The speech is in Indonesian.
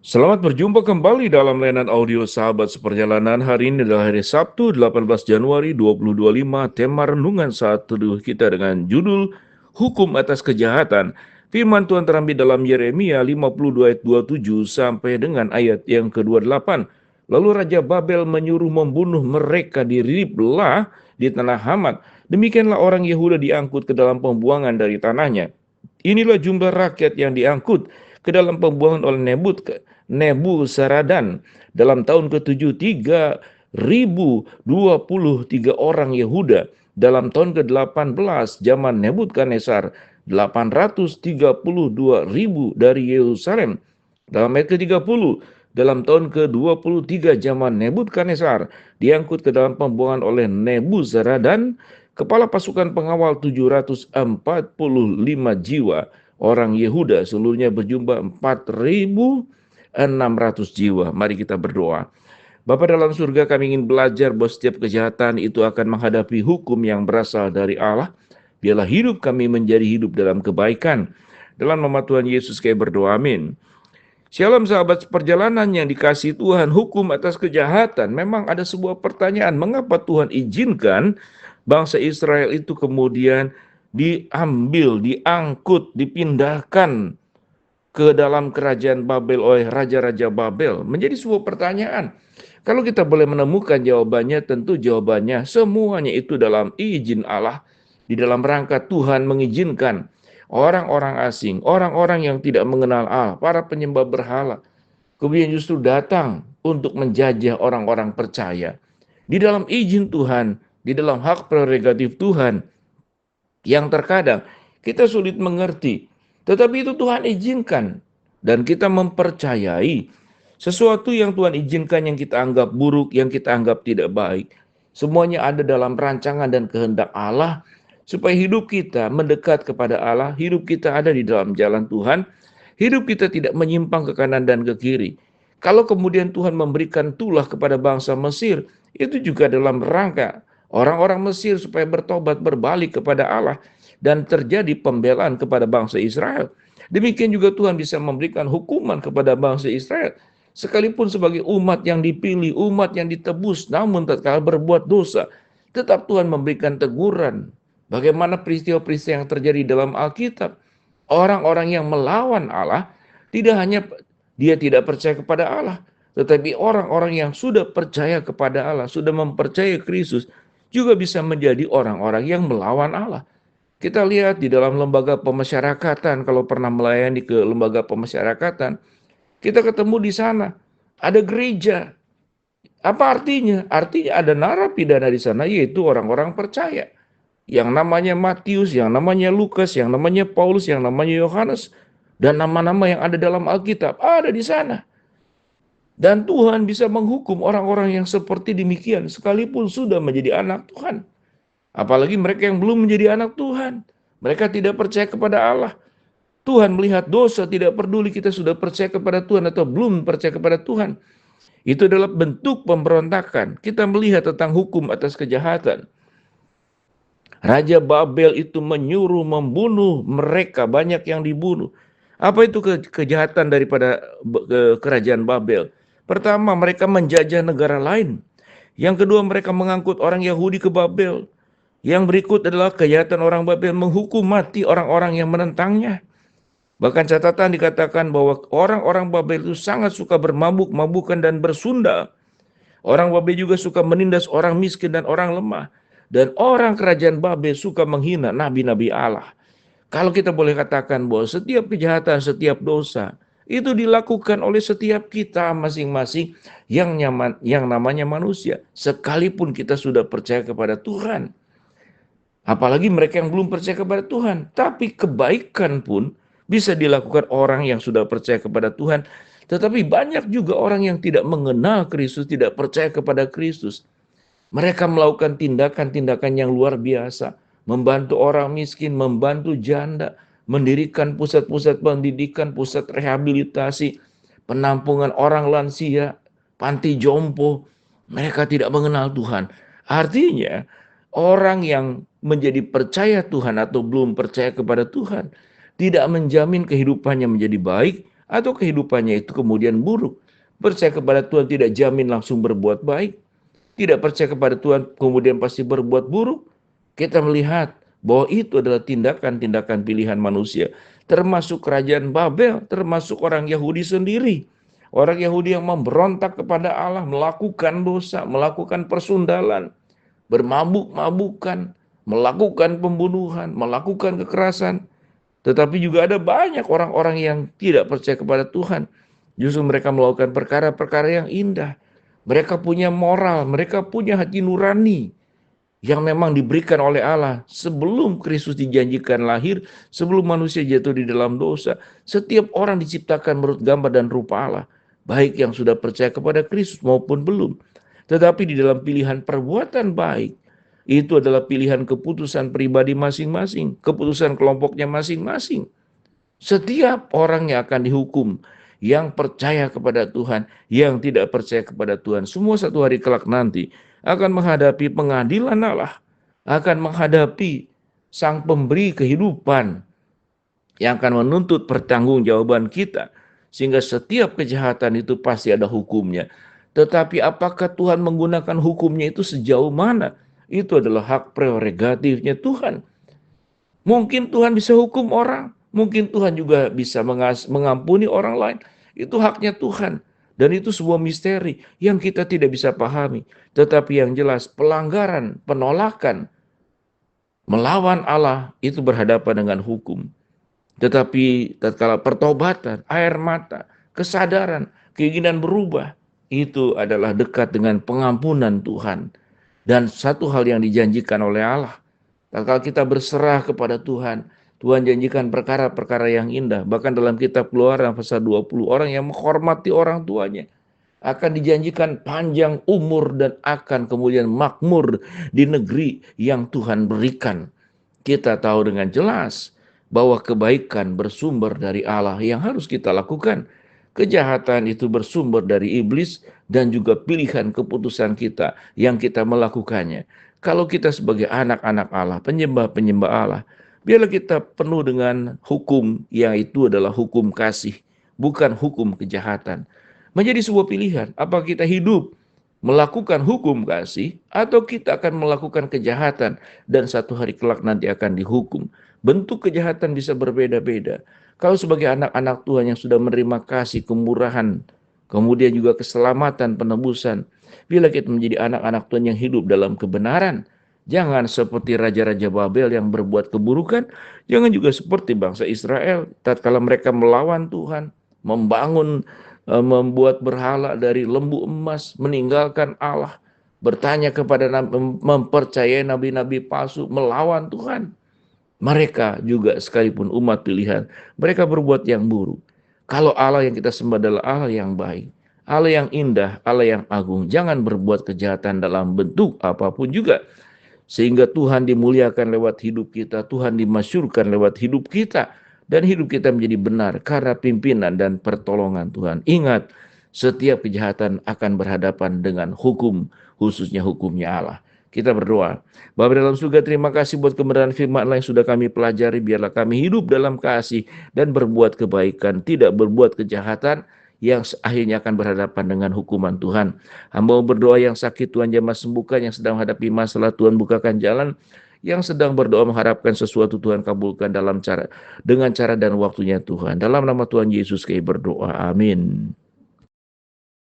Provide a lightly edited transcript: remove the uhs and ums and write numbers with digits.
Selamat berjumpa kembali dalam layanan audio Sahabat Seperjalanan. Hari ini adalah hari Sabtu 18 Januari 2025. Tema renungan saat teduh kita dengan judul Hukum atas Kejahatan. Firman Tuhan terambil dalam Yeremia 52 ayat 27 sampai dengan ayat yang ke-28. Lalu Raja Babel menyuruh membunuh mereka di Riblah di tanah Hamat. Demikianlah orang Yehuda diangkut ke dalam pembuangan dari tanahnya. Inilah jumlah rakyat yang diangkut ke dalam pembuangan oleh Nebuzaradan dalam tahun ke-7, 3.023 orang Yehuda. Dalam tahun ke-18 zaman Nebukadnezar, 832.000 dari Yerusalem. Dalam ayat ke-30, dalam tahun ke-23 zaman Nebukadnezar, diangkut ke dalam pembuangan oleh Nebuzaradan, kepala pasukan pengawal 745 jiwa. Orang Yehuda seluruhnya berjumlah 4.600 jiwa. Mari kita berdoa. Bapa dalam surga, kami ingin belajar bahwa setiap kejahatan itu akan menghadapi hukum yang berasal dari Allah. Biarlah hidup kami menjadi hidup dalam kebaikan. Dalam nama Tuhan Yesus kami berdoa, amin. Shalom sahabat perjalanan yang dikasihi Tuhan, hukum atas kejahatan. Memang ada sebuah pertanyaan, mengapa Tuhan izinkan bangsa Israel itu kemudian diambil, diangkut, dipindahkan ke dalam kerajaan Babel oleh raja-raja Babel? Menjadi sebuah pertanyaan. Kalau kita boleh menemukan jawabannya, tentu jawabannya semuanya itu dalam izin Allah, di dalam rangka Tuhan mengizinkan orang-orang asing, orang-orang yang tidak mengenal Allah, para penyembah berhala, kemudian justru datang untuk menjajah orang-orang percaya. Di dalam izin Tuhan, di dalam hak prerogatif Tuhan, yang terkadang kita sulit mengerti, tetapi itu Tuhan izinkan, dan kita mempercayai sesuatu yang Tuhan izinkan yang kita anggap buruk, yang kita anggap tidak baik. Semuanya ada dalam rancangan dan kehendak Allah, supaya hidup kita mendekat kepada Allah, hidup kita ada di dalam jalan Tuhan, hidup kita tidak menyimpang ke kanan dan ke kiri. Kalau kemudian Tuhan memberikan tulah kepada bangsa Mesir, itu juga dalam rangka orang-orang Mesir supaya bertobat berbalik kepada Allah dan terjadi pembelaan kepada bangsa Israel. Demikian juga Tuhan bisa memberikan hukuman kepada bangsa Israel. Sekalipun sebagai umat yang dipilih, umat yang ditebus, namun tatkala berbuat dosa, tetap Tuhan memberikan teguran. Bagaimana peristiwa-peristiwa yang terjadi dalam Alkitab. Orang-orang yang melawan Allah, tidak hanya dia tidak percaya kepada Allah, tetapi orang-orang yang sudah percaya kepada Allah, sudah mempercayai Kristus, juga bisa menjadi orang-orang yang melawan Allah. Kita lihat di dalam lembaga pemasyarakatan, kalau pernah melayani ke lembaga pemasyarakatan, kita ketemu di sana, ada gereja. Apa artinya? Artinya ada narapidana di sana, yaitu orang-orang percaya. Yang namanya Matius, yang namanya Lukas, yang namanya Paulus, yang namanya Yohanes, dan nama-nama yang ada dalam Alkitab ada di sana. Dan Tuhan bisa menghukum orang-orang yang seperti demikian, sekalipun sudah menjadi anak Tuhan. Apalagi mereka yang belum menjadi anak Tuhan. Mereka tidak percaya kepada Allah. Tuhan melihat dosa, tidak peduli kita sudah percaya kepada Tuhan atau belum percaya kepada Tuhan. Itu adalah bentuk pemberontakan. Kita melihat tentang hukum atas kejahatan. Raja Babel itu menyuruh membunuh mereka, banyak yang dibunuh. Apa itu kejahatan daripada kerajaan Babel? Pertama, mereka menjajah negara lain. Yang kedua, mereka mengangkut orang Yahudi ke Babel. Yang berikut adalah kejahatan orang Babel menghukum mati orang-orang yang menentangnya. Bahkan catatan dikatakan bahwa orang-orang Babel itu sangat suka bermabuk-mabukan dan bersundal. Orang Babel juga suka menindas orang miskin dan orang lemah. Dan orang kerajaan Babel suka menghina nabi-nabi Allah. Kalau kita boleh katakan bahwa setiap kejahatan, setiap dosa, itu dilakukan oleh setiap kita masing-masing yang namanya manusia. Sekalipun kita sudah percaya kepada Tuhan. Apalagi mereka yang belum percaya kepada Tuhan. Tapi kebaikan pun bisa dilakukan orang yang sudah percaya kepada Tuhan. Tetapi banyak juga orang yang tidak mengenal Kristus, tidak percaya kepada Kristus. Mereka melakukan tindakan-tindakan yang luar biasa. Membantu orang miskin, membantu janda, mendirikan pusat-pusat pendidikan, pusat rehabilitasi, penampungan orang lansia, panti jompo. Mereka tidak mengenal Tuhan. Artinya, orang yang menjadi percaya Tuhan atau belum percaya kepada Tuhan tidak menjamin kehidupannya menjadi baik atau kehidupannya itu kemudian buruk. Percaya kepada Tuhan tidak jamin langsung berbuat baik. Tidak percaya kepada Tuhan kemudian pasti berbuat buruk. Kita melihat bahwa itu adalah tindakan-tindakan pilihan manusia. Termasuk kerajaan Babel, termasuk orang Yahudi sendiri. Orang Yahudi yang memberontak kepada Allah, melakukan dosa, melakukan persundalan, bermabuk-mabukan, melakukan pembunuhan, melakukan kekerasan. Tetapi juga ada banyak orang-orang yang tidak percaya kepada Tuhan. Justru mereka melakukan perkara-perkara yang indah. Mereka punya moral, mereka punya hati nurani yang memang diberikan oleh Allah sebelum Kristus dijanjikan lahir, sebelum manusia jatuh di dalam dosa. Setiap orang diciptakan menurut gambar dan rupa Allah, baik yang sudah percaya kepada Kristus maupun belum. Tetapi di dalam pilihan perbuatan baik, itu adalah pilihan keputusan pribadi masing-masing, keputusan kelompoknya masing-masing. Setiap orang yang akan dihukum, yang percaya kepada Tuhan, yang tidak percaya kepada Tuhan, semua satu hari kelak nanti akan menghadapi pengadilan Allah, akan menghadapi Sang Pemberi kehidupan yang akan menuntut pertanggungjawaban kita, sehingga setiap kejahatan itu pasti ada hukumnya. Tetapi apakah Tuhan menggunakan hukumnya itu sejauh mana? Itu adalah hak prerogatifnya Tuhan. Mungkin Tuhan bisa hukum orang, mungkin Tuhan juga bisa mengampuni orang lain. Itu haknya Tuhan. Dan itu sebuah misteri yang kita tidak bisa pahami. Tetapi yang jelas pelanggaran, penolakan, melawan Allah itu berhadapan dengan hukum. Tetapi tatkala pertobatan, air mata, kesadaran, keinginan berubah, itu adalah dekat dengan pengampunan Tuhan. Dan satu hal yang dijanjikan oleh Allah, kalau kita berserah kepada Tuhan, Tuhan janjikan perkara-perkara yang indah. Bahkan dalam kitab Keluaran pasal 20, orang yang menghormati orang tuanya akan dijanjikan panjang umur dan akan kemudian makmur di negeri yang Tuhan berikan. Kita tahu dengan jelas bahwa kebaikan bersumber dari Allah yang harus kita lakukan. Kejahatan itu bersumber dari iblis dan juga pilihan keputusan kita yang kita melakukannya. Kalau kita sebagai anak-anak Allah, penyembah-penyembah Allah, biarlah kita penuh dengan hukum yang itu adalah hukum kasih, bukan hukum kejahatan. Menjadi sebuah pilihan, apa kita hidup melakukan hukum kasih atau kita akan melakukan kejahatan dan satu hari kelak nanti akan dihukum. Bentuk kejahatan bisa berbeda-beda. Kalau sebagai anak-anak Tuhan yang sudah menerima kasih, kemurahan, kemudian juga keselamatan, penebusan, bila kita menjadi anak-anak Tuhan yang hidup dalam kebenaran, jangan seperti raja-raja Babel yang berbuat keburukan, jangan juga seperti bangsa Israel tatkala mereka melawan Tuhan, membuat berhala dari lembu emas, meninggalkan Allah, bertanya kepada mempercayai nabi-nabi palsu, melawan Tuhan. Mereka juga sekalipun umat pilihan, mereka berbuat yang buruk. Kalau Allah yang kita sembah adalah Allah yang baik, Allah yang indah, Allah yang agung, jangan berbuat kejahatan dalam bentuk apapun juga. Sehingga Tuhan dimuliakan lewat hidup kita, Tuhan dimasyurkan lewat hidup kita, dan hidup kita menjadi benar karena pimpinan dan pertolongan Tuhan. Ingat, setiap kejahatan akan berhadapan dengan hukum, khususnya hukumnya Allah. Kita berdoa. Bapa dalam surga, terima kasih buat kebenaran firman Allah yang sudah kami pelajari. Biarlah kami hidup dalam kasih dan berbuat kebaikan, tidak berbuat kejahatan yang akhirnya akan berhadapan dengan hukuman Tuhan. Hamba berdoa yang sakit Tuhan jamah sembuhkan, yang sedang menghadapi masalah Tuhan bukakan jalan, yang sedang berdoa mengharapkan sesuatu Tuhan kabulkan dengan cara dan waktunya Tuhan. Dalam nama Tuhan Yesus kami berdoa. Amin.